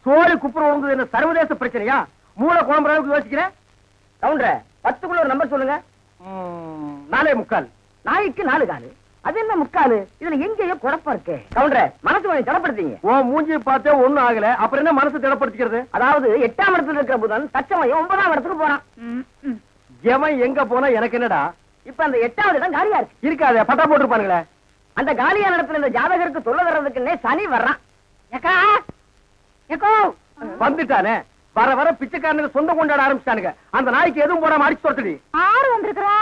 சோழி குப்புற உழுந்தது என்ன சர்வதேச பிரச்சனையா? மூளை குழம்புற அளவுக்கு யோசிக்கிறேன். கவுண்டர 10க்குள்ள ஒரு நம்பர் சொல்லுங்க. 4.25. நாய்க்கு 4 காலு. அது என்ன முக்காலு? இதுல எங்கேயோ குழப்பம் இருக்கு. கவுண்டர மனசு கொஞ்சம் திடப்படுத்தீங்க. ஓ மூஞ்சி பார்த்தே ஒண்ணும் ஆகல, அப்புறம் என்ன மனசு திடப்படுத்திக்கிறது? அதாவது 8ஆம் இடத்துல இருக்கிற புதன் தச்சமயம் 9ஆம் இடத்துக்கு போறான். எவன் எங்க போனா எனக்கு என்னடா? இப்ப அந்த 8வது இடம் காலியா இருக்கு. இருக்காது, பட்டா போட்டுருப்பானுங்களே. அந்த காலியான இடத்துல இந்த ஜாதகருக்கு சொல்ல வர்றதுக்குன்னே சனி வர்றான். வந்துட்டானே, வர வர பிச்சைக்காரனுக்கு சொந்தம் கொண்டாட ஆரம்பிச்சானுங்க. அந்த நாய்க்கு எதுவும் போடாம அடிச்சு தொட்டுடி. ஆறு வந்திருக்கிறா.